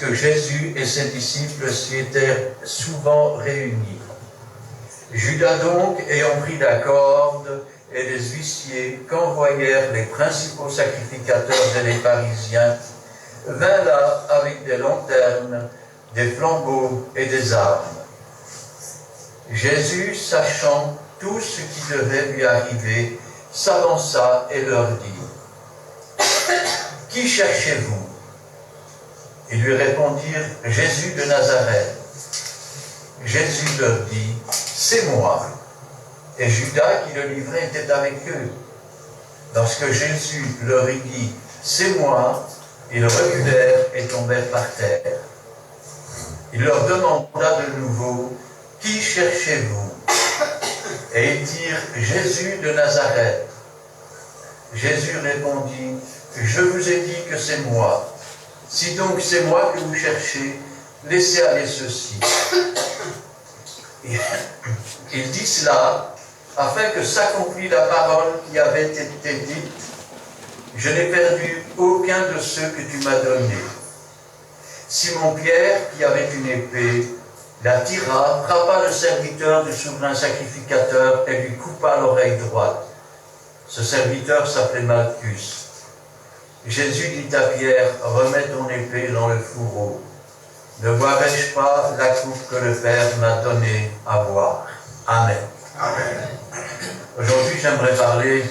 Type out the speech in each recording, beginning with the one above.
que Jésus et ses disciples s'y étaient souvent réunis. Judas donc, ayant pris la corde et les huissiers qu'envoyèrent les principaux sacrificateurs et les pharisiens, vint là avec des lanternes, des flambeaux et des armes. Jésus, sachant tout ce qui devait lui arriver, s'avança et leur dit : « Qui cherchez-vous ? » Ils lui répondirent : « Jésus de Nazareth. » Jésus leur dit : « C'est moi. » Et Judas qui le livrait était avec eux. Lorsque Jésus leur eut dit : « C'est moi », ils reculèrent et tombèrent par terre. Il leur demanda de nouveau : « Qui cherchez-vous ? » Et ils dirent : « Jésus de Nazareth. » Jésus répondit : « Je vous ai dit que c'est moi. Si donc c'est moi que vous cherchez, laissez aller ceci. » Il dit cela afin que s'accomplisse la parole qui avait été dite : « Je n'ai perdu aucun de ceux que tu m'as donnés. » Simon-Pierre, qui avait une épée, la tira, frappa le serviteur du souverain sacrificateur et lui coupa l'oreille droite. Ce serviteur s'appelait Malchus. Jésus dit à Pierre : « Remets ton épée dans le fourreau. Ne boirai-je pas la coupe que le Père m'a donnée à boire ?» Amen. Amen. Aujourd'hui, j'aimerais parler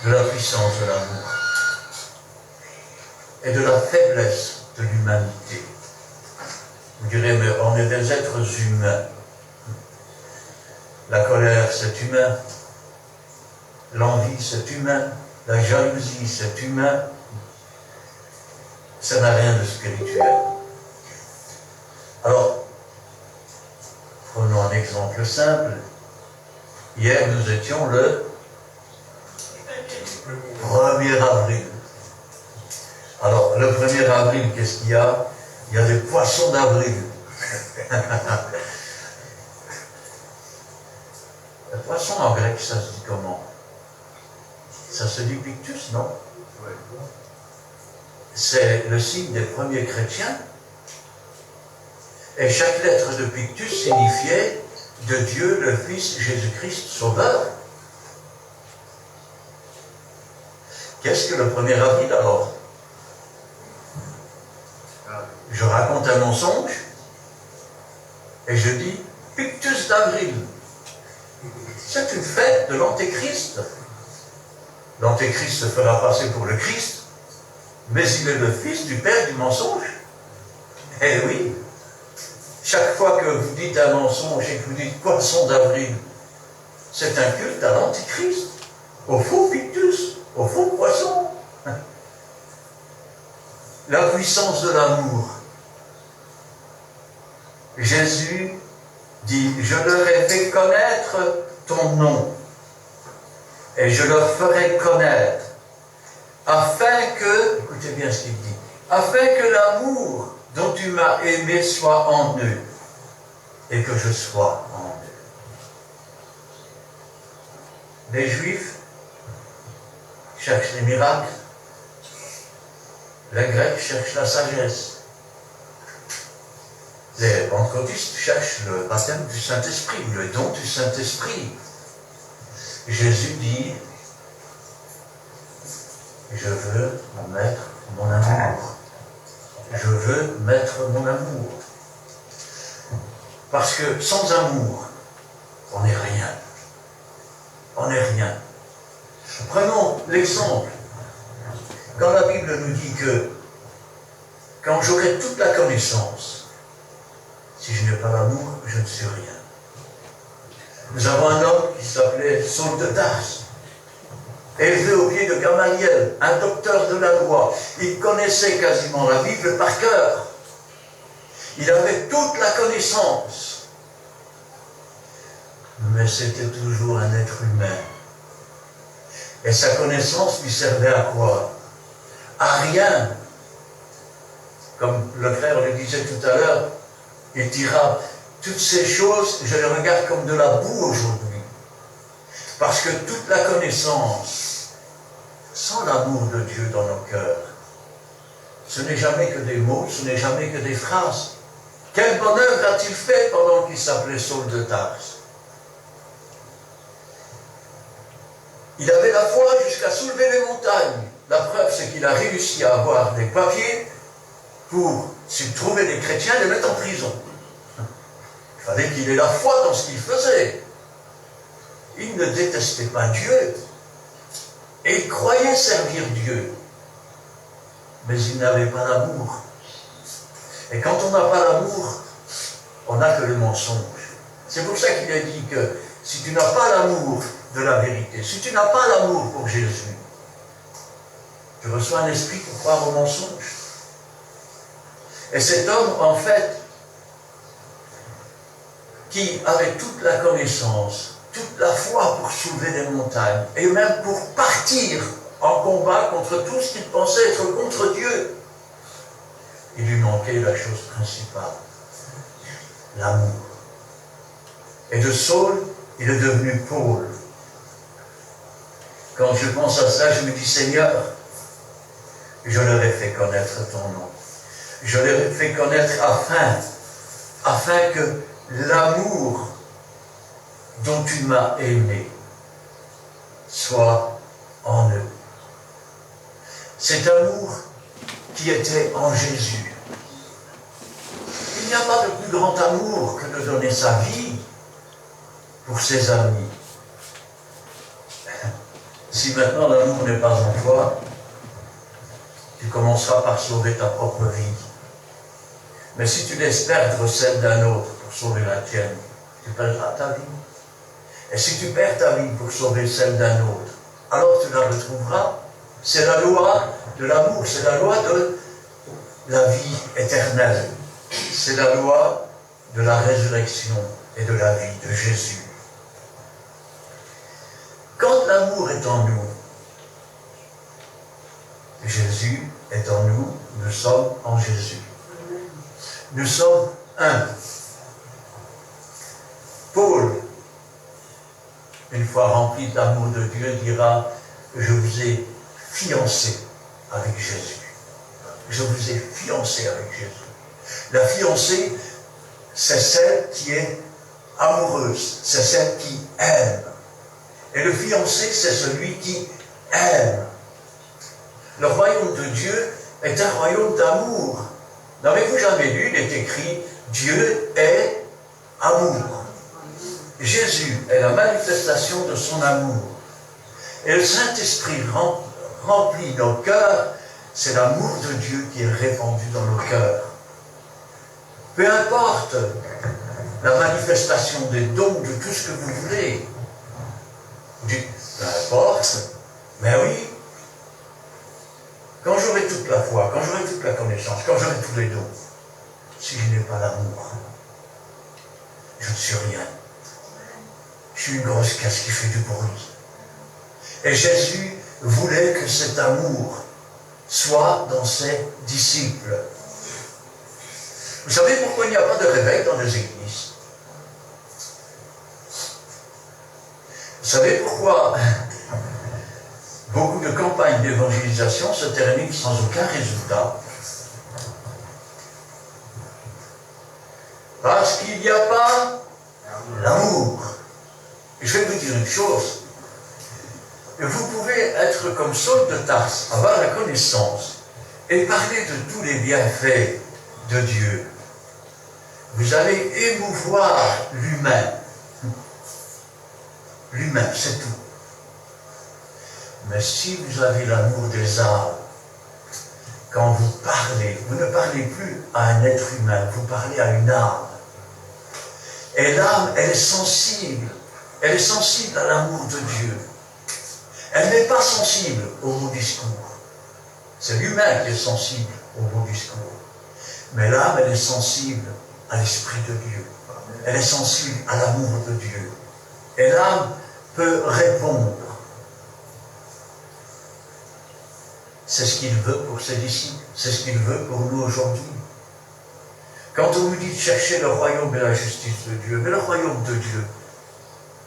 de la puissance de l'amour et de la faiblesse de l'humanité. Vous direz, mais on est des êtres humains. La colère, c'est humain. L'envie, c'est humain. La jalousie, c'est humain. Ça n'a rien de spirituel. Alors, prenons un exemple simple. Hier, nous étions le 1er avril. Alors, le 1er avril, qu'est-ce qu'il y a ? Il y a des poissons d'avril. Le poisson en grec, ça se dit comment ? Ça se dit pictus, non ? C'est le signe des premiers chrétiens. Et chaque lettre de pictus signifiait de Dieu le Fils Jésus-Christ Sauveur. Qu'est-ce que le 1er avril alors ? Je raconte un mensonge et je dis pictus d'avril. C'est une fête de l'Antéchrist. L'Antéchrist se fera passer pour le Christ, mais il est le fils du père du mensonge. Eh oui, chaque fois que vous dites un mensonge et que vous dites poisson d'avril, c'est un culte à l'Antéchrist, au faux pictus, au faux poisson. La puissance de l'amour. Jésus dit : « Je leur ai fait connaître ton nom, et je leur ferai connaître, afin que, écoutez bien ce qu'il dit, afin que l'amour dont tu m'as aimé soit en eux, et que je sois en eux. » Les Juifs cherchent les miracles, les Grecs cherchent la sagesse. Les pentecôtistes cherchent le baptême du Saint-Esprit, le don du Saint-Esprit. Jésus dit : « Je veux mettre mon amour. Je veux mettre mon amour. » Parce que sans amour, on n'est rien. On n'est rien. Prenons l'exemple. Quand la Bible nous dit que quand j'aurai toute la connaissance, si je n'ai pas l'amour, je ne suis rien. Nous avons un homme qui s'appelait Saul de Tarse, élevé au pied de Gamaliel, un docteur de la loi. Il connaissait quasiment la Bible par cœur. Il avait toute la connaissance. Mais c'était toujours un être humain. Et sa connaissance lui servait à quoi ? À rien. Comme le frère le disait tout à l'heure, il dira, toutes ces choses, je les regarde comme de la boue aujourd'hui. Parce que toute la connaissance, sans l'amour de Dieu dans nos cœurs, ce n'est jamais que des mots, ce n'est jamais que des phrases. Quelle bonne œuvre a-t-il fait pendant qu'il s'appelait Saul de Tarse? Il avait la foi jusqu'à soulever les montagnes. La preuve, c'est qu'il a réussi à avoir des papiers pour, s'il trouvait des chrétiens, les mettre en prison. Il fallait qu'il ait la foi dans ce qu'il faisait. Il ne détestait pas Dieu. Et il croyait servir Dieu. Mais il n'avait pas l'amour. Et quand on n'a pas l'amour, on n'a que le mensonge. C'est pour ça qu'il a dit que si tu n'as pas l'amour de la vérité, si tu n'as pas l'amour pour Jésus, tu reçois un esprit pour croire au mensonge. Et cet homme, en fait, qui avait toute la connaissance, toute la foi pour soulever les montagnes, et même pour partir en combat contre tout ce qu'il pensait être contre Dieu, il lui manquait la chose principale, l'amour. Et de Saul, il est devenu Paul. Quand je pense à ça, je me dis, Seigneur, je leur ai fait connaître ton nom. Je leur ai fait connaître afin que l'amour dont tu m'as aimé soit en eux. Cet amour qui était en Jésus. Il n'y a pas de plus grand amour que de donner sa vie pour ses amis. Si maintenant l'amour n'est pas en toi, tu commenceras par sauver ta propre vie. Mais si tu laisses perdre celle d'un autre pour sauver la tienne, tu perdras ta vie. Et si tu perds ta vie pour sauver celle d'un autre, alors tu la retrouveras. C'est la loi de l'amour, c'est la loi de la vie éternelle. C'est la loi de la résurrection et de la vie de Jésus. Quand l'amour est en nous, Jésus est en nous, nous sommes en Jésus. Nous sommes un. Paul, une fois rempli de l'amour de Dieu, dira, je vous ai fiancé avec Jésus. Je vous ai fiancé avec Jésus. La fiancée, c'est celle qui est amoureuse, c'est celle qui aime. Et le fiancé, c'est celui qui aime. Le royaume de Dieu est un royaume d'amour. N'avez-vous jamais lu, il est écrit, Dieu est amour. Jésus est la manifestation de son amour. Et le Saint-Esprit remplit nos cœurs, c'est l'amour de Dieu qui est répandu dans nos cœurs. Peu importe la manifestation des dons, de tout ce que vous voulez. Vous dites, peu importe, mais oui, quand j'aurai toute la foi, quand j'aurai toute la connaissance, quand j'aurai tous les dons, si je n'ai pas l'amour, je ne suis rien. Je suis une grosse caisse qui fait du bruit. Et Jésus voulait que cet amour soit dans ses disciples. Vous savez pourquoi il n'y a pas de réveil dans les églises? Vous savez pourquoi beaucoup de campagnes d'évangélisation se terminent sans aucun résultat? Parce qu'il n'y a pas l'amour. Et je vais vous dire une chose. Vous pouvez être comme Saul de Tarse, avoir la connaissance et parler de tous les bienfaits de Dieu. Vous allez émouvoir l'humain. L'humain, c'est tout. Mais si vous avez l'amour des âmes, quand vous parlez, vous ne parlez plus à un être humain, vous parlez à une âme. Et l'âme, elle est sensible. Elle est sensible à l'amour de Dieu. Elle n'est pas sensible au beau discours. C'est l'humain qui est sensible au beau discours. Mais l'âme, elle est sensible à l'Esprit de Dieu. Elle est sensible à l'amour de Dieu. Et l'âme peut répondre. C'est ce qu'il veut pour ses disciples. C'est ce qu'il veut pour nous aujourd'hui. Quand on nous dit de chercher le royaume et la justice de Dieu, mais le royaume de Dieu,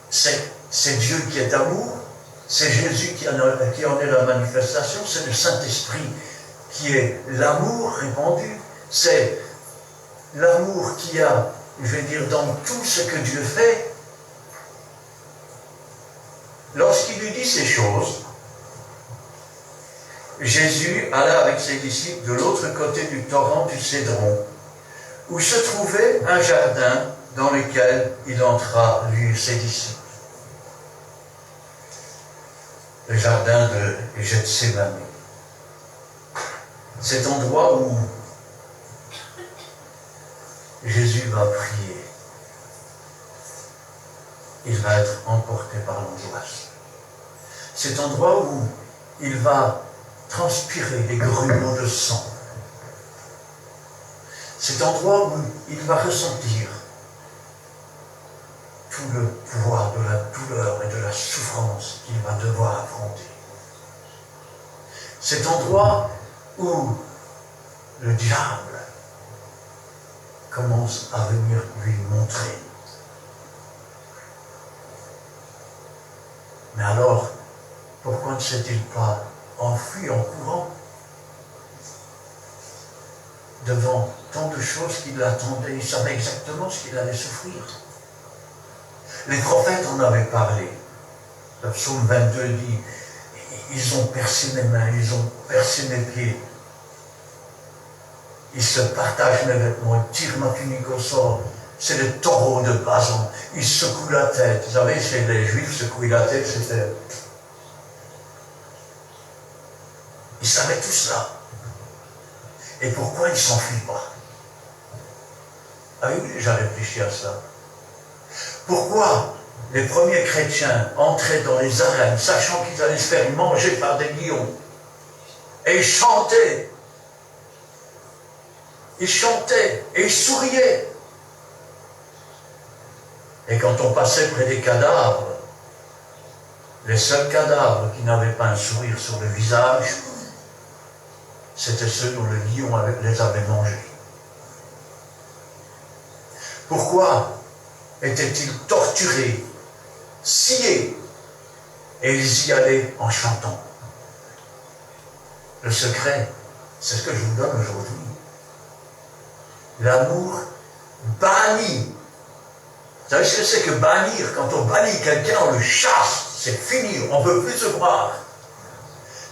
c'est Dieu qui est amour, c'est Jésus qui en est la manifestation, c'est le Saint-Esprit qui est l'amour répandu, c'est l'amour qu'il y a, je vais dire, dans tout ce que Dieu fait. Lorsqu'il lui dit ces choses, Jésus alla avec ses disciples de l'autre côté du torrent du Cédron, où se trouvait un jardin dans lequel il entra, lui et ses disciples. Le jardin de Gethsémani. Cet endroit où Jésus va prier. Il va être emporté par l'angoisse. Cet endroit où il va transpirer des grumeaux de sang. Cet endroit où il va ressentir tout le pouvoir de la douleur et de la souffrance qu'il va devoir affronter. Cet endroit où le diable commence à venir lui montrer. Mais alors, pourquoi ne s'est-il pas enfui en courant devant tant de choses qui l'attendaient? Il savait exactement ce qu'il allait souffrir. Les prophètes en avaient parlé. Le psaume 22 dit, ils ont percé mes mains, ils ont percé mes pieds. Ils se partagent mes vêtements, ils tirent ma tunique au sort. C'est le taureau de Basan. Ils secouent la tête. Vous savez, chez les Juifs, secouer la tête, c'était... Ils savaient tout cela. Et pourquoi ils ne s'enfuient pas? Avez-vous déjà réfléchi à ça? Pourquoi les premiers chrétiens entraient dans les arènes, sachant qu'ils allaient se faire manger par des lions, et ils chantaient? Ils chantaient et ils souriaient. Et quand on passait près des cadavres, les seuls cadavres qui n'avaient pas un sourire sur le visage, c'étaient ceux dont le lion les avait mangés. Pourquoi étaient-ils torturés, sciés, et ils y allaient en chantant? Le secret, c'est ce que je vous donne aujourd'hui. L'amour bannit. Vous savez ce que c'est que bannir? Quand on bannit quelqu'un, on le chasse, c'est fini, on ne veut plus se voir.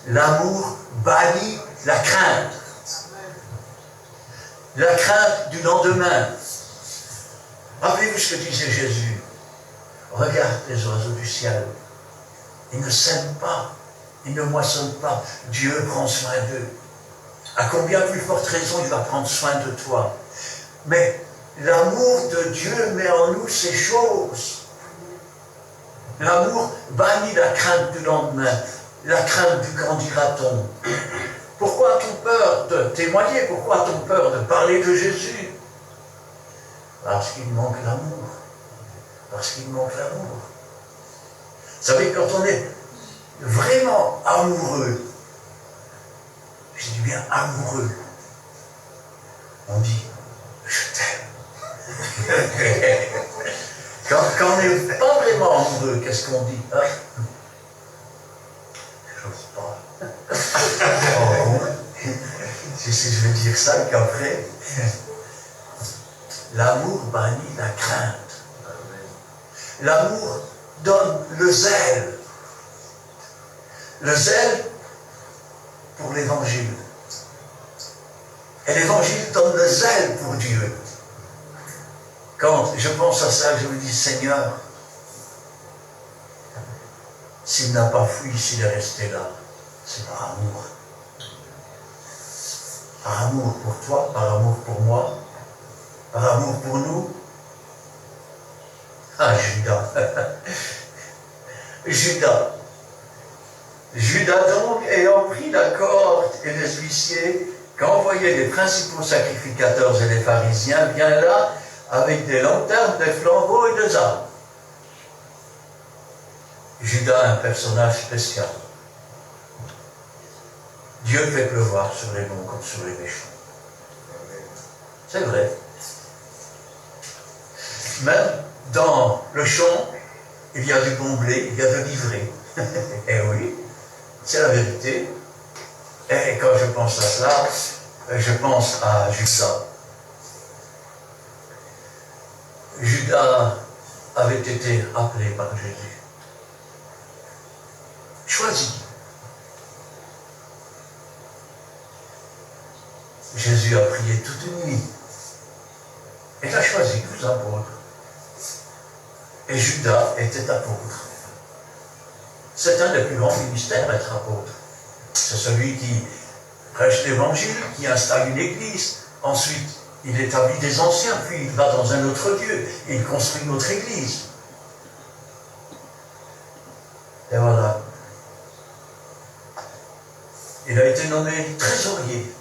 L'amour bannit la crainte. La crainte du lendemain. Rappelez-vous ce que disait Jésus. Regarde les oiseaux du ciel. Ils ne sèment pas, ils ne moissonnent pas. Dieu prend soin d'eux. À combien plus forte raison il va prendre soin de toi? Mais l'amour de Dieu met en nous ces choses. L'amour bannit la crainte du lendemain, la crainte du qu'en dira-t-on. Pourquoi a-t-on peur de témoigner? Pourquoi a-t-on peur de parler de Jésus? Parce qu'il manque l'amour. Parce qu'il manque l'amour. Vous savez, quand on est vraiment amoureux, je dis bien amoureux, on dit je t'aime. Quand on n'est pas vraiment amoureux, qu'est-ce qu'on dit? Ah, j'ose pas. Oh, si je vais dire ça, qu'après, l'amour bannit la crainte. L'amour donne le zèle. Le zèle pour l'évangile. Et l'évangile donne le zèle pour Dieu. Quand je pense à ça, je me dis, Seigneur, s'il n'a pas fui, s'il est resté là, c'est par amour. Par amour pour toi, par amour pour moi, par amour pour nous. Ah, Judas. Judas donc, ayant pris la corde et les huissiers qu'envoyaient les principaux sacrificateurs et les pharisiens, vient là avec des lanternes, des flambeaux et des armes. Judas, un personnage spécial. Dieu fait pleuvoir sur les bons comme sur les méchants. C'est vrai. Même dans le champ, il y a du bon blé, il y a de l'ivraie. Eh oui, c'est la vérité. Et quand je pense à cela, je pense à Judas. Judas avait été appelé par Jésus. Choisi. Jésus a prié toute une nuit. Il a choisi 12 apôtres. Et Judas était apôtre. C'est un des plus grands ministères d'être apôtre. C'est celui qui prêche l'évangile, qui installe une église. Ensuite, il établit des anciens, puis il va dans un autre lieu et il construit une autre église. Et voilà. Il a été nommé trésorier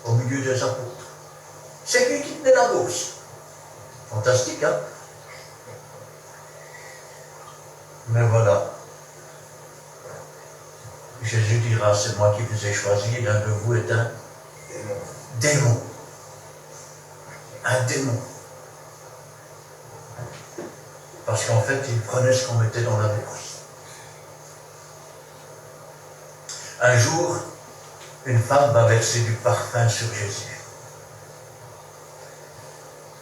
au milieu des apôtres. C'est lui qui tenait la bourse. Fantastique, hein? Mais voilà. Jésus dira, c'est moi qui vous ai choisi, et l'un de vous est un démon. Un démon. Parce qu'en fait, il prenait ce qu'on mettait dans la bourse. Un jour, une femme va verser du parfum sur Jésus.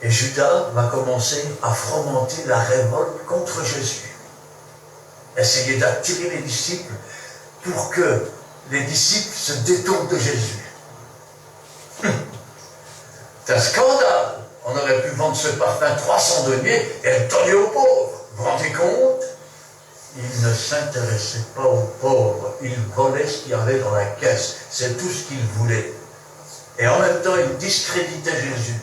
Et Judas va commencer à fomenter la révolte contre Jésus. Essayer d'attirer les disciples pour que les disciples se détournent de Jésus. C'est un scandale. On aurait pu vendre ce parfum 300 deniers et le donner aux pauvres. Vous vous rendez compte? Il ne s'intéressait pas aux pauvres. Il volait ce qu'il y avait dans la caisse. C'est tout ce qu'il voulait. Et en même temps, il discréditait Jésus.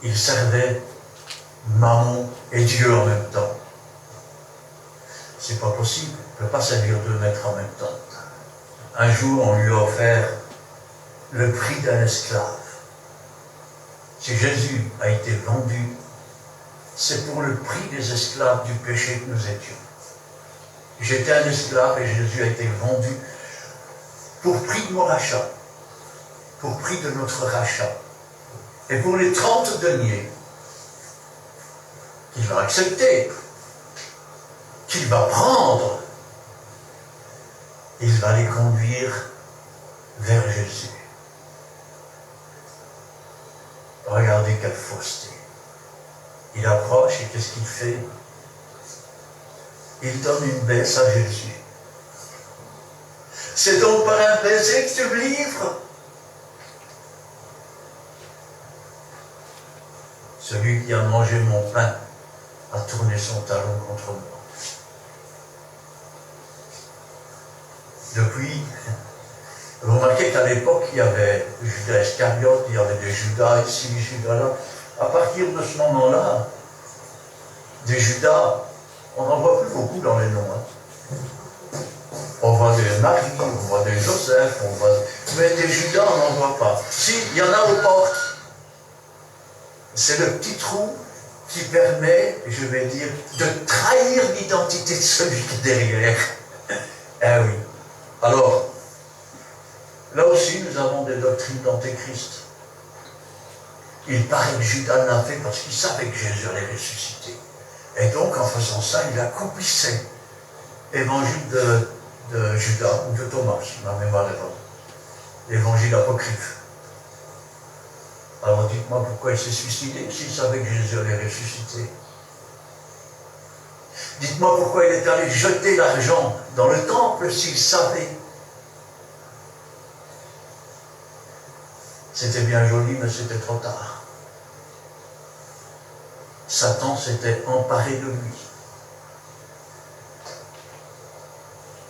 Il servait Mammon et Dieu en même temps. C'est pas possible. Il ne peut pas servir deux maîtres en même temps. Un jour, on lui a offert le prix d'un esclave. Si Jésus a été vendu, c'est pour le prix des esclaves du péché que nous étions. J'étais un esclave et Jésus a été vendu pour prix de mon rachat, pour prix de notre rachat. Et pour les 30 deniers qu'il va accepter, qu'il va prendre, il va les conduire vers Jésus. Regardez quelle fausseté. Il approche et qu'est-ce qu'il fait? Il donne une baisse à Jésus. C'est donc par un baiser que tu me livres? Celui qui a mangé mon pain a tourné son talon contre moi. Depuis, vous remarquez qu'à l'époque, il y avait Judas Iscariote, il y avait des Judas ici, Judas là. À partir de ce moment-là, des Judas, on n'en voit plus beaucoup dans les noms. Hein. On voit des Marie, on voit des Joseph, mais des Judas, on n'en voit pas. Si, il y en a aux portes. C'est le petit trou qui permet, je vais dire, de trahir l'identité de celui qui est derrière. Eh oui. Alors, là aussi, nous avons des doctrines d'antéchrist. Il paraît que Judas l'a fait parce qu'il savait que Jésus allait ressusciter. Et donc, en faisant ça, il accomplissait l'évangile de Judas, ou de Thomas, si ma mémoire est bonne. L'évangile apocryphe. Alors dites-moi pourquoi il s'est suicidé s'il savait que Jésus allait ressusciter. Dites-moi pourquoi il est allé jeter l'argent dans le temple s'il savait. C'était bien joli, mais c'était trop tard. Satan s'était emparé de lui.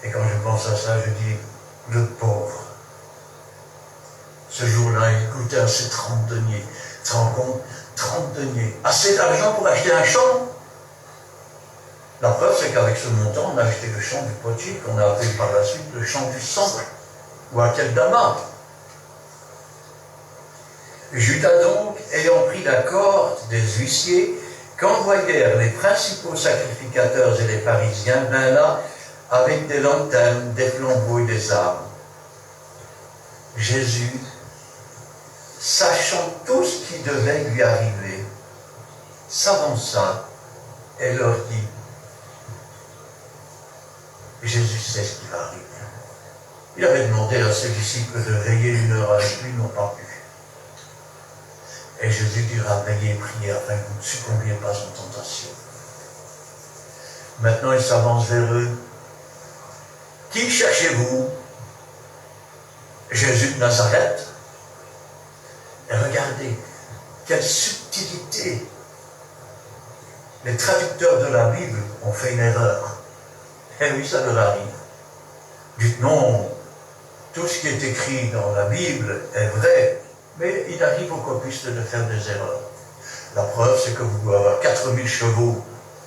Et quand je pense à ça, je dis, le pauvre. Ce jour-là, il coûtait assez 30 deniers. Tu te rends compte? 30 deniers. Assez d'argent pour acheter un champ. La preuve, c'est qu'avec ce montant, on a acheté le champ du potier, qu'on a appelé par la suite le champ du sang, ou à Keldama. Judas donc, ayant pris la corde des huissiers, qu'envoyèrent les principaux sacrificateurs et les pharisiens, vint là avec des lanternes, des flambeaux et des armes. Jésus, sachant tout ce qui devait lui arriver, s'avança et leur dit, Jésus sait ce qui va arriver. Il avait demandé à ses disciples de veiller 1 heure avec lui, ils n'ont pas pu. Et Jésus dira, veillez et priez afin que vous ne succombiez pas en tentation. Maintenant, il s'avance vers eux. Qui cherchez-vous? Jésus de Nazareth. Et regardez, quelle subtilité. Les traducteurs de la Bible ont fait une erreur. Et oui, ça leur arrive. Dites non, tout ce qui est écrit dans la Bible est vrai, mais il arrive aux copistes de faire des erreurs. La preuve, c'est que vous pouvez avoir 4000 chevaux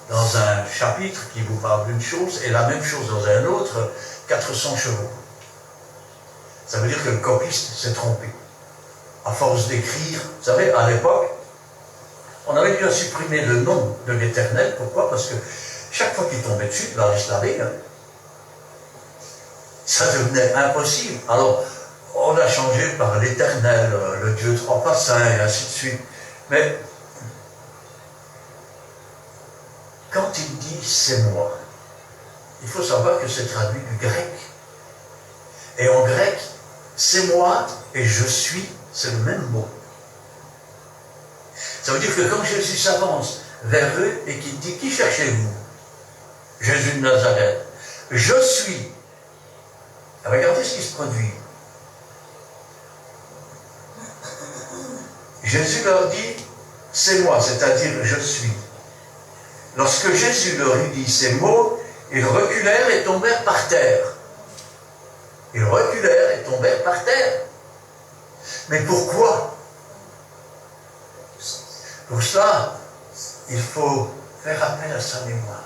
dans un chapitre qui vous parle d'une chose, et la même chose dans un autre, 400 chevaux. Ça veut dire que le copiste s'est trompé. À force d'écrire, vous savez, à l'époque, on avait dû supprimer le nom de l'Éternel. Pourquoi? Parce que chaque fois qu'il tombait dessus, il va se laver. Ça devenait impossible. Alors, on a changé par l'Éternel, le Dieu trois fois saint, et ainsi de suite. Mais, quand il dit « c'est moi », il faut savoir que c'est traduit du grec. Et en grec, « c'est moi » et « je suis », c'est le même mot. Ça veut dire que quand Jésus s'avance vers eux et qu'il dit « qui cherchez-vous » Jésus de Nazareth. « Je suis ». Regardez ce qui se produit. Jésus leur dit « c'est moi », c'est-à-dire « je suis ». Lorsque Jésus leur eut dit ces mots, ils reculèrent et tombèrent par terre. Ils reculèrent et tombèrent par terre. Mais pourquoi? Pour cela, il faut faire appel à sa mémoire.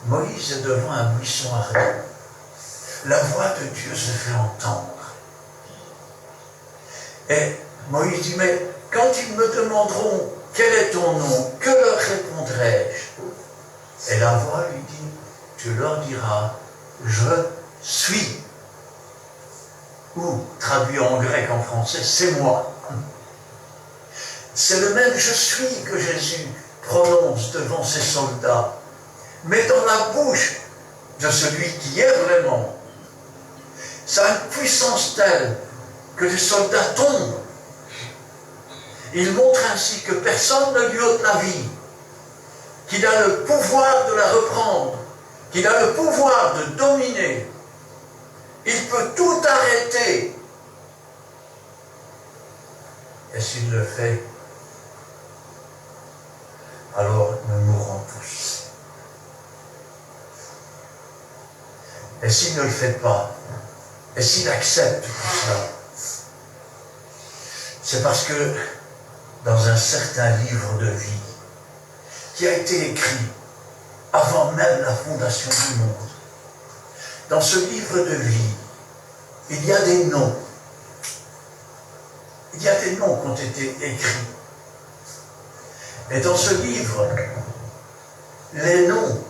Moïse est devant un buisson ardent. La voix de Dieu se fait entendre. Et Moïse dit, mais quand ils me demanderont quel est ton nom, que leur répondrai-je? Et la voix lui dit, tu leur diras, je suis. Ou, traduit en grec, en français, c'est moi. C'est le même je suis que Jésus prononce devant ses soldats, mais dans la bouche de celui qui est vraiment. Ça a une puissance telle que les soldats tombent. Il montre ainsi que personne ne lui ôte la vie, qu'il a le pouvoir de la reprendre, qu'il a le pouvoir de dominer. Il peut tout arrêter. Et s'il le fait, alors nous mourrons tous. Et s'il ne le fait pas, et s'il accepte tout cela, c'est parce que dans un certain livre de vie qui a été écrit avant même la fondation du monde, dans ce livre de vie, il y a des noms. Il y a des noms qui ont été écrits. Et dans ce livre, les noms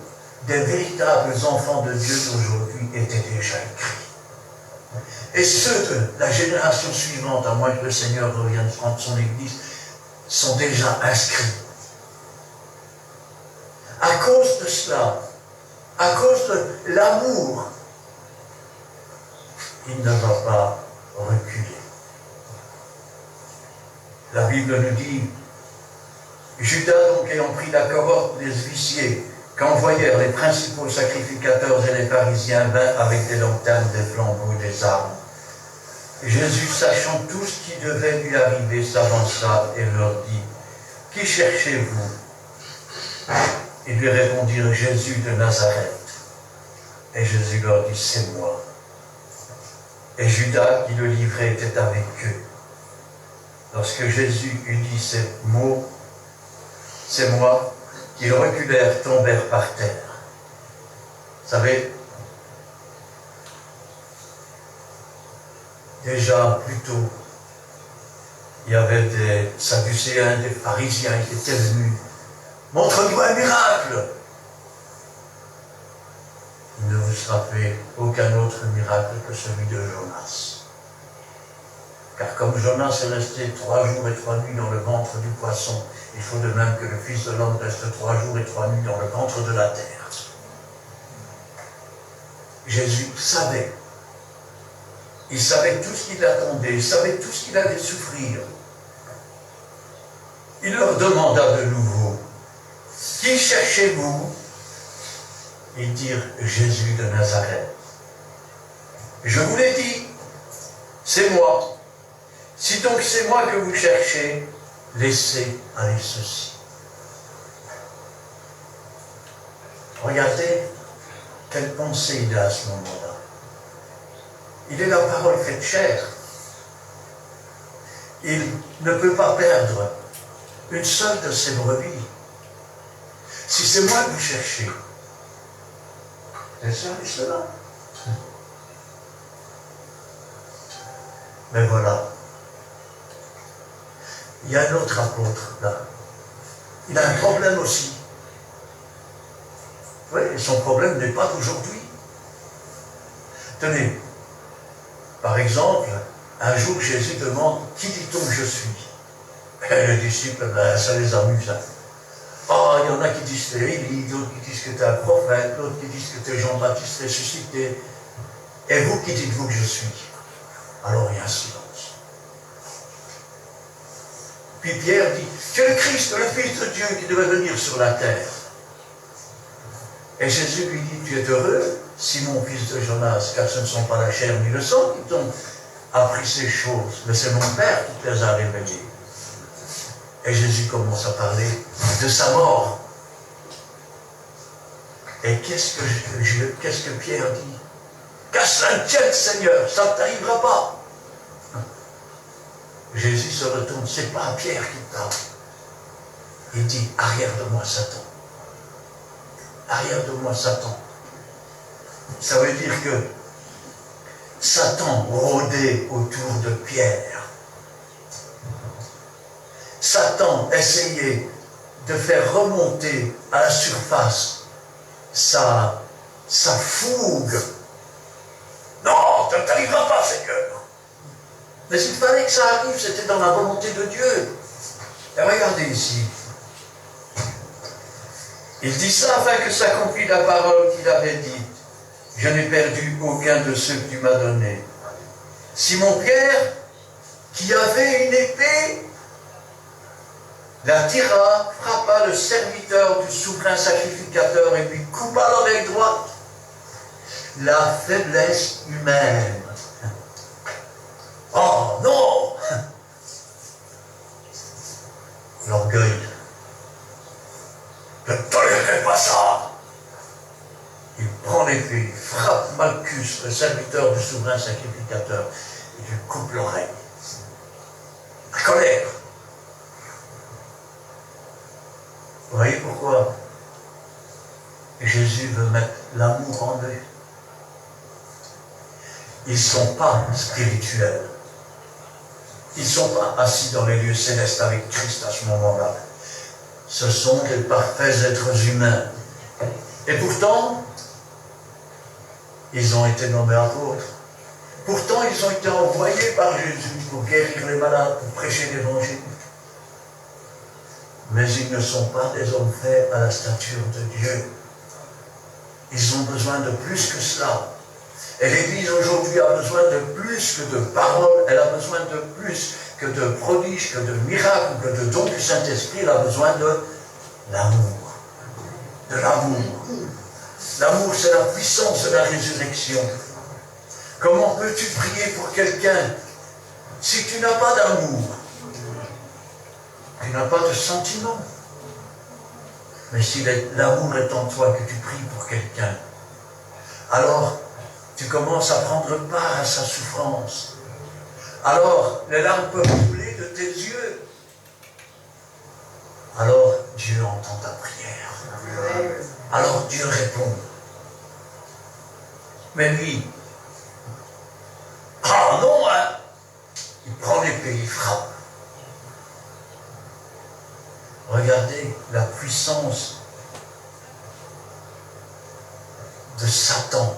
des véritables enfants de Dieu d'aujourd'hui étaient déjà écrits. Et ceux de la génération suivante, à moins que le Seigneur revienne prendre son Église, sont déjà inscrits. À cause de cela, à cause de l'amour, il ne va pas reculer. La Bible nous dit, Judas, donc ayant pris la cohorte des huissiers, qu'envoyèrent les principaux sacrificateurs et les pharisiens, vint avec des lanternes, des flambeaux et des armes. Jésus, sachant tout ce qui devait lui arriver, s'avança et leur dit, qui cherchez-vous? Ils lui répondirent, Jésus de Nazareth. Et Jésus leur dit, c'est moi. Et Judas, qui le livrait, était avec eux. Lorsque Jésus eut dit ces mots, c'est moi, qu'ils reculèrent, tombèrent par terre. Vous savez, déjà plus tôt, il y avait des Sadducéens, des pharisiens qui étaient venus. Montre-nous un miracle. Il ne vous sera fait aucun autre miracle que celui de Jonas. Car comme Jonas est resté 3 jours et 3 nuits dans le ventre du poisson, il faut de même que le Fils de l'homme reste 3 jours et 3 nuits dans le ventre de la terre. Jésus savait. Il savait tout ce qui l'attendait, il savait tout ce qu'il allait souffrir. Il leur demanda de nouveau, qui cherchez-vous? Ils dirent, Jésus de Nazareth. Je vous l'ai dit, c'est moi. Si donc c'est moi que vous cherchez, laissez aller ceci. Regardez quelle pensée il a à ce moment-là. Il est la parole faite chair. Il ne peut pas perdre une seule de ses brebis. Si c'est moi que vous cherchez, laissez aller cela. Mais voilà. Il y a un autre apôtre là. Il a un problème aussi. Oui, et son problème n'est pas d'aujourd'hui. Tenez, par exemple, un jour Jésus demande, qui dit-on que je suis? Et les disciples, ben, ça les amuse. Hein. Oh, il y en a qui disent que tu es Élie, d'autres qui disent que tu es un prophète, d'autres qui disent que tu es Jean-Baptiste ressuscité. Et vous, qui dites-vous que je suis? Alors il y a un silence. Puis Pierre dit, tu es le Christ, le Fils de Dieu qui devait venir sur la terre. Et Jésus lui dit, tu es heureux, Simon, fils de Jonas, car ce ne sont pas la chair ni le sang qui t'ont appris ces choses, mais c'est mon Père qui te les a révélées. Et Jésus commence à parler de sa mort. Et qu'est-ce que Pierre dit? Qu'à cela ne tienne, Seigneur, ça ne t'arrivera pas. Jésus se retourne, c'est pas Pierre qui parle. Il dit, arrière de moi, Satan. Arrière de moi, Satan. Ça veut dire que Satan rôdait autour de Pierre. Satan essayait de faire remonter à la surface sa fougue. Non, ça ne t'arrivera pas, Seigneur. Mais il fallait que ça arrive, c'était dans la volonté de Dieu. Et regardez ici. Il dit ça afin que s'accomplisse la parole qu'il avait dite. Je n'ai perdu aucun de ceux que tu m'as donnés. Simon-Pierre, qui avait une épée, la tira, frappa le serviteur du souverain sacrificateur et lui coupa l'oreille droite. La faiblesse humaine. Oh non! L'orgueil. Je ne tolérerai pas ça. Il prend l'épée, il frappe Malchus, le serviteur du souverain sacrificateur, et lui coupe l'oreille. La colère. Vous voyez pourquoi Jésus veut mettre l'amour en eux. Ils ne sont pas spirituels. Ils ne sont pas assis dans les lieux célestes avec Christ à ce moment-là. Ce sont des parfaits êtres humains. Et pourtant, ils ont été nommés apôtres. Pourtant, ils ont été envoyés par Jésus pour guérir les malades, pour prêcher l'évangile. Mais ils ne sont pas des hommes faits à la stature de Dieu. Ils ont besoin de plus que cela. Et l'Église aujourd'hui a besoin de plus que de paroles, elle a besoin de plus que de prodiges, que de miracles, que de dons du Saint-Esprit, elle a besoin de l'amour. De l'amour. L'amour, c'est la puissance de la résurrection. Comment peux-tu prier pour quelqu'un si tu n'as pas d'amour? Tu n'as pas de sentiment. Mais si l'amour est en toi, que tu pries pour quelqu'un, alors tu commences à prendre part à sa souffrance. Alors, les larmes peuvent couler de tes yeux. Alors, Dieu entend ta prière. Alors, Dieu répond. Mais lui, ah non, hein, il prend l'épée, il frappe. Regardez la puissance de Satan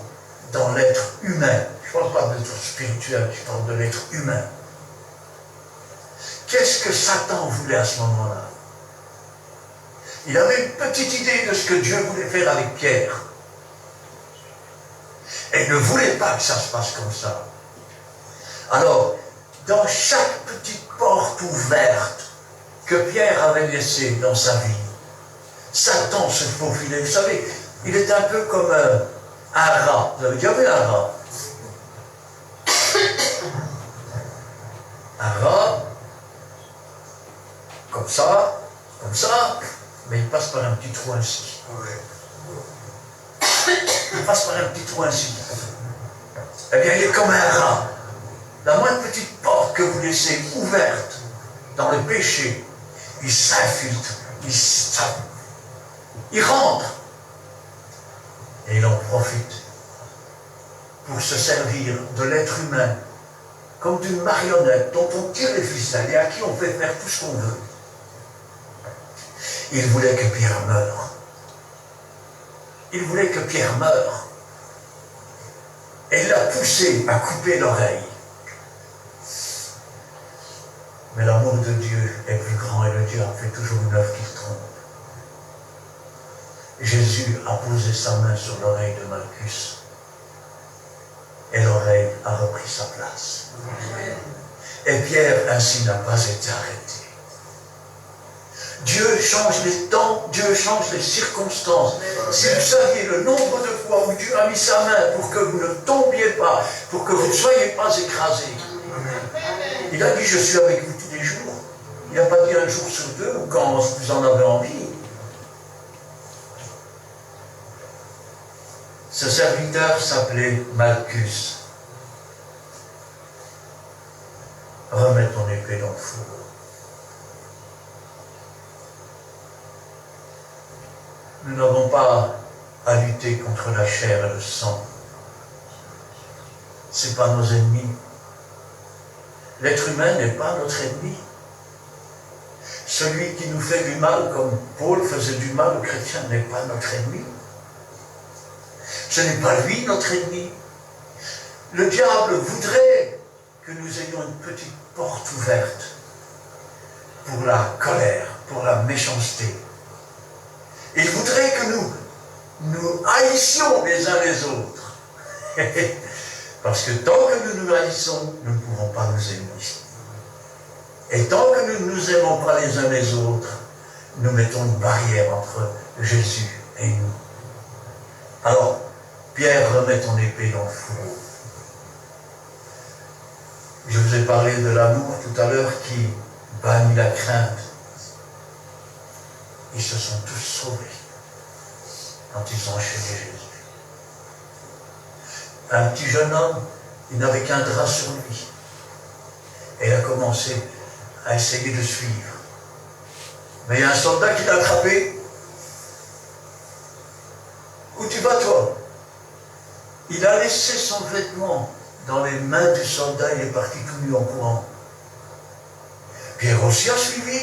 dans l'être humain. Je ne parle pas de l'être spirituel, je parle de l'être humain. Qu'est-ce que Satan voulait à ce moment-là? Il avait une petite idée de ce que Dieu voulait faire avec Pierre. et ne voulait pas que ça se passe comme ça. Alors, dans chaque petite porte ouverte que Pierre avait laissée dans sa vie, Satan se faufilait. Vous savez, il est un peu comme un rat. Vous avez déjà vu un rat? Un rat, comme ça, mais il passe par un petit trou ainsi. Il passe par un petit trou ainsi. Eh bien, il est comme un rat. La moindre petite porte que vous laissez ouverte dans le péché, il s'infiltre, il rentre. Et il en profite pour se servir de l'être humain comme d'une marionnette dont on tire les ficelles et à qui on fait faire tout ce qu'on veut. Il voulait que Pierre meure. Il voulait que Pierre meure. Et il l'a poussé à couper l'oreille. Mais l'amour de Dieu est plus grand et le diable fait toujours une œuvre qui se trompe. Jésus a posé sa main sur l'oreille de Malchus. Et l'oreille a repris sa place. Et Pierre ainsi n'a pas été arrêté. Dieu change les temps, Dieu change les circonstances. Si vous saviez le nombre de fois où Dieu a mis sa main pour que vous ne tombiez pas, pour que vous ne soyez pas écrasés. Il a dit, je suis avec vous tous les jours. Il n'a pas dit un jour sur deux ou quand vous en avez envie. Ce serviteur s'appelait Malchus. Remets ton épée dans le four. Nous n'avons pas à lutter contre la chair et le sang. Ce n'est pas nos ennemis. L'être humain n'est pas notre ennemi. Celui qui nous fait du mal, comme Paul faisait du mal aux chrétiens, n'est pas notre ennemi. Ce n'est pas lui notre ennemi. Le diable voudrait que nous ayons une petite porte ouverte pour la colère, pour la méchanceté. Il voudrait que nous haïssions les uns les autres. Parce que tant que nous nous haïssons, nous ne pouvons pas nous aimer. Et tant que nous ne nous aimons pas les uns les autres, nous mettons une barrière entre Jésus et nous. Alors, Pierre, remets ton épée dans le fourreau. Je vous ai parlé de l'amour tout à l'heure qui bannit la crainte. Ils se sont tous sauvés quand ils ont enchaîné Jésus. Un petit jeune homme, il n'avait qu'un drap sur lui. Et il a commencé à essayer de suivre. Mais il y a un soldat qui l'a attrapé. Où tu vas, toi? Il a laissé son vêtement dans les mains du soldat, il est parti tout nu en courant. Pierre aussi a suivi.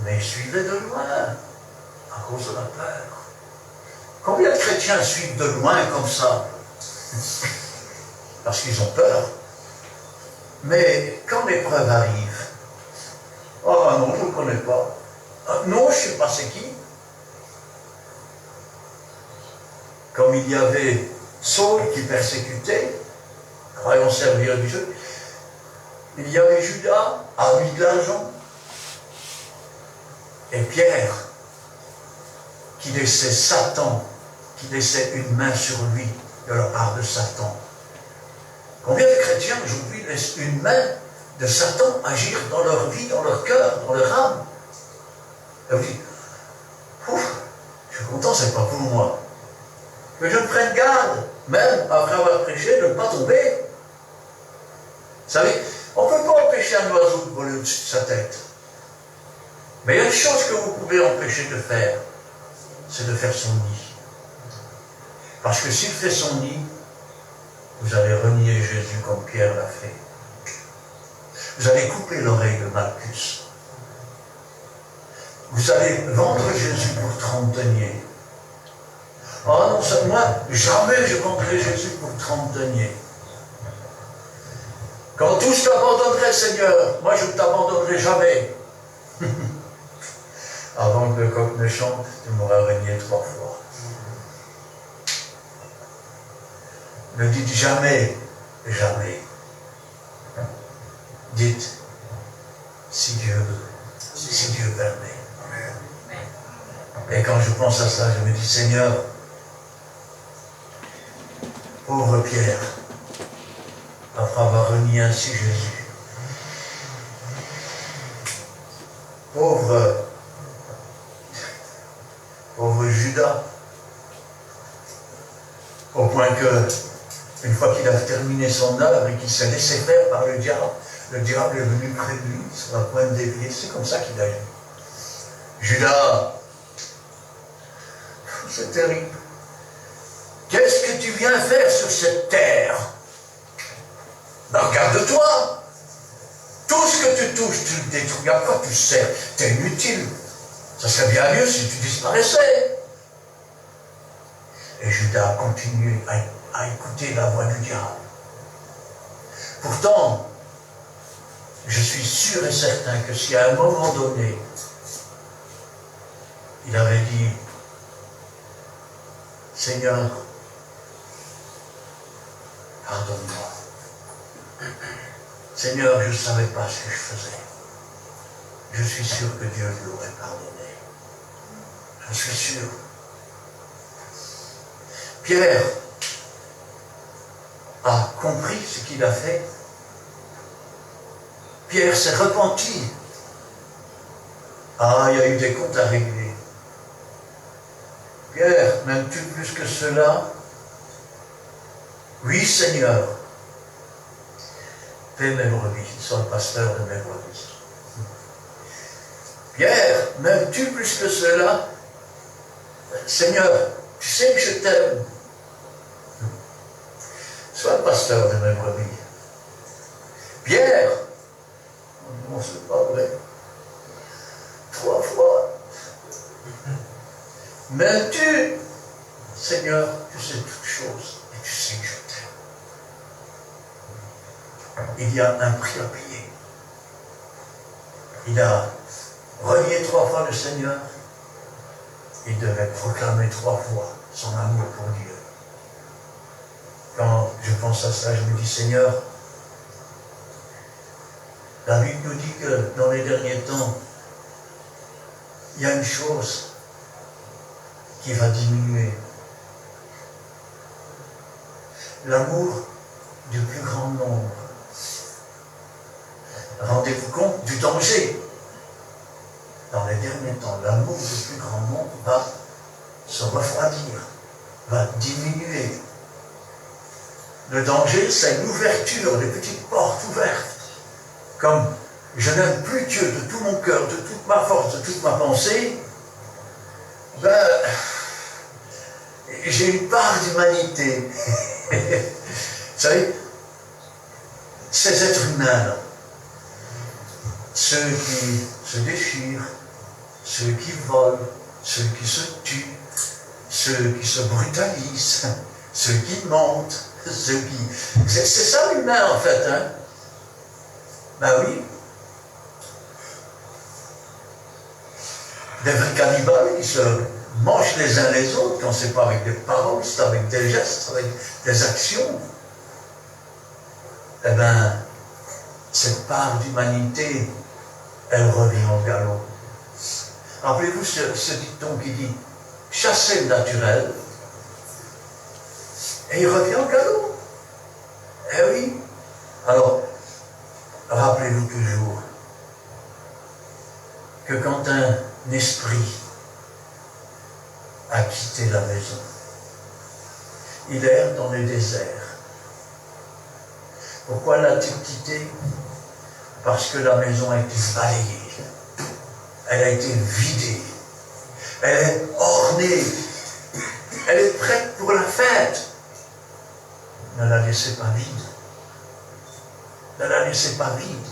Mais il suivait de loin, à cause de la peur. Combien de chrétiens suivent de loin comme ça? Parce qu'ils ont peur. Mais quand l'épreuve arrive, oh non, je ne le connais pas. Ah, non, je ne sais pas c'est qui. Comme il y avait Saul qui persécutait, croyant servir Dieu, il y avait Judas, ami de l'argent, et Pierre, qui laissait Satan, qui laissait une main sur lui de la part de Satan. Combien de chrétiens aujourd'hui laissent une main de Satan agir dans leur vie, dans leur cœur, dans leur âme? Et vous dites, ouf, je suis content, c'est pas pour moi. Mais je me prenne garde, même après avoir prêché, de ne pas tomber. Vous savez, on ne peut pas empêcher un oiseau de voler au-dessus de sa tête. Mais il y a une chose que vous pouvez empêcher de faire, c'est de faire son nid. Parce que s'il fait son nid, vous allez renier Jésus comme Pierre l'a fait. Vous allez couper l'oreille de Malchus. Vous allez vendre Jésus pour 30 deniers. Oh non, ça, moi, jamais je vendrai Jésus pour 30 deniers. Quand tous t'abandonneraient, Seigneur, moi je ne t'abandonnerai jamais. Avant que le coq ne chante, tu m'auras renié 3 fois. Ne dites jamais, jamais. Dites, si Dieu veut, si Dieu permet. Et quand je pense à ça, je me dis, Seigneur, pauvre Pierre, après avoir renié ainsi Jésus, pauvre Judas, au point que, une fois qu'il a terminé son œuvre et qu'il s'est laissé faire par le diable est venu près de lui, sur la pointe des pieds, c'est comme ça qu'il a agi. Judas, c'est terrible. Qu'est-ce que tu viens faire sur cette terre? Ben, regarde-toi. Tout ce que tu touches, tu le détruis. À quoi tu sers? Tu es inutile. Ça serait bien mieux si tu disparaissais. Et Judas a continué à écouter la voix du diable. Pourtant, je suis sûr et certain que si à un moment donné, il avait dit, Seigneur, pardonne-moi. Seigneur, je ne savais pas ce que je faisais. Je suis sûr que Dieu l'aurait pardonné. Je suis sûr. Pierre a compris ce qu'il a fait. Pierre s'est repenti. Ah, il y a eu des comptes à régler. Pierre, m'aimes-tu plus que cela? Oui, Seigneur. Fais mes brebis, sois le pasteur de mes brebis. Pierre, m'aimes-tu plus que cela? Seigneur, tu sais que je t'aime. Sois le pasteur de mes brebis. Pierre, non, c'est pas vrai. 3 fois. M'aimes-tu? Seigneur, tu sais toutes choses et tu sais que je t'aime. Il y a un prix à payer. Il a renié 3 fois le Seigneur. Il devait proclamer 3 fois son amour pour Dieu. Quand je pense à ça, je me dis, Seigneur, la Bible nous dit que dans les derniers temps, il y a une chose qui va diminuer. L'amour du plus grand nombre. Rendez-vous compte du danger. Dans les derniers temps, l'amour du plus grand nombre va se refroidir, va diminuer. Le danger, c'est l'ouverture, des petites portes ouvertes. Comme je n'aime plus Dieu de tout mon cœur, de toute ma force, de toute ma pensée, ben, j'ai une part d'humanité. Vous savez, ces êtres humains-là, ceux qui se déchirent, ceux qui volent, ceux qui se tuent, ceux qui se brutalisent, ceux qui mentent, ceux qui... C'est ça l'humain en fait, hein? Ben oui. Des vrais cannibales qui se mangent les uns les autres, quand c'est pas avec des paroles, c'est avec des gestes, avec des actions. Eh bien, cette part d'humanité, elle revient au galop. Rappelez-vous ce dicton qui dit « chasser le naturel », et il revient au galop. Eh oui. Alors, rappelez-vous toujours que quand un esprit a quitté la maison, il erre dans les déserts. Pourquoi l'a-t-il quitté? Parce que la maison a été balayée. Elle a été vidée. Elle est ornée. Elle est prête pour la fête. Ne la laissez pas vide. Ne la laissez pas vide.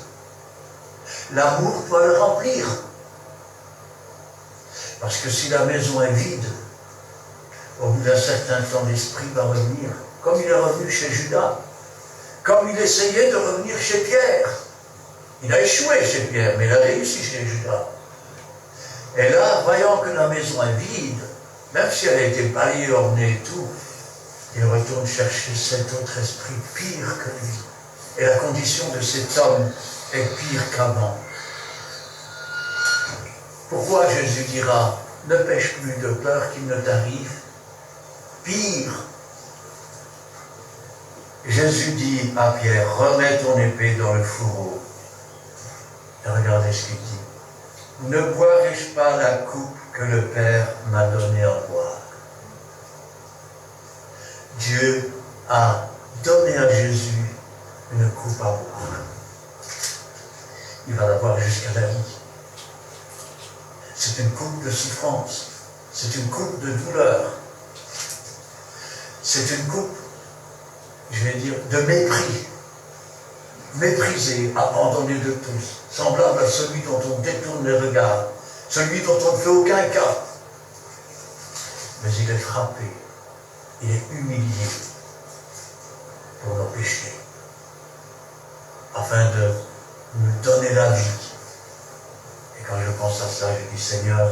L'amour doit le remplir. Parce que si la maison est vide, au bout d'un certain temps, l'esprit va revenir, comme il est revenu chez Judas, comme il essayait de revenir chez Pierre. Il a échoué chez Pierre, mais il a réussi chez Judas. Et là, voyant que la maison est vide, même si elle a été balayée, ornée et tout, il retourne chercher cet autre esprit pire que lui. Et la condition de cet homme est pire qu'avant. Pourquoi Jésus dira, ne pêche plus de peur qu'il ne t'arrive pire? Jésus dit à Pierre, remets ton épée dans le fourreau. Et regardez ce qu'il dit. Ne boirai-je pas la coupe que le Père m'a donnée à boire? Dieu a donné à Jésus une coupe à boire. Il va la boire jusqu'à la vie. C'est une coupe de souffrance. C'est une coupe de douleur. C'est une coupe, je vais dire, de mépris. Méprisé, abandonné de tous, semblable à celui dont on détourne les regards, celui dont on ne fait aucun cas. Mais il est frappé, il est humilié pour nos péchés, afin de nous donner la vie. Et quand je pense à ça, je dis, Seigneur,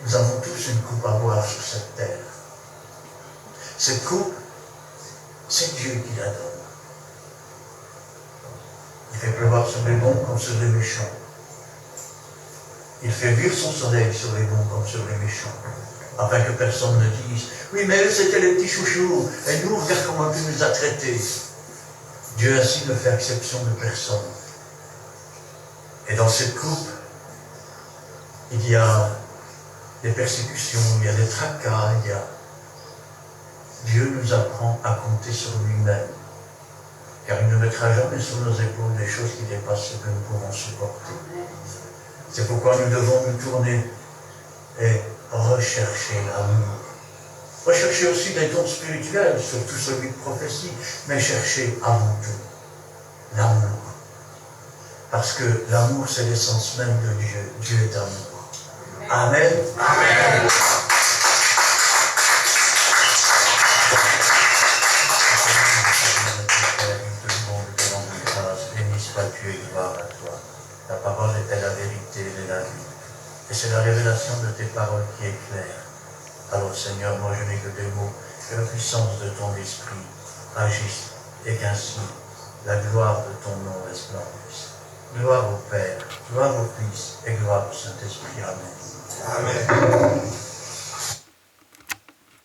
nous avons tous une coupe à boire sur cette terre. Cette coupe, c'est Dieu qui la donne. Il fait pleuvoir sur les bons comme sur les méchants. Il fait vivre son soleil sur les bons comme sur les méchants. Afin que personne ne dise, oui, mais eux, c'était les petits chouchous. Et nous, regarde comment il nous a traités. Dieu ainsi ne fait exception de personne. Et dans cette coupe, il y a des persécutions, il y a des tracas, Dieu nous apprend à compter sur lui-même. Car il ne mettra jamais sur nos épaules des choses qui dépassent ce que nous pouvons supporter. C'est pourquoi nous devons nous tourner et rechercher l'amour. Rechercher aussi des dons spirituels, surtout celui de prophétie, mais chercher avant tout l'amour. Parce que l'amour, c'est l'essence même de Dieu. Dieu est amour. Amen. Amen. Dieu et gloire à toi. Ta parole est la vérité et la vie. Et c'est la révélation de tes paroles qui est claire. Alors Seigneur, moi je n'ai que des mots, que la puissance de ton esprit agisse et qu'ainsi la gloire de ton nom resplendisse. Gloire au Père, gloire au Fils et gloire au Saint-Esprit. Amen. Amen.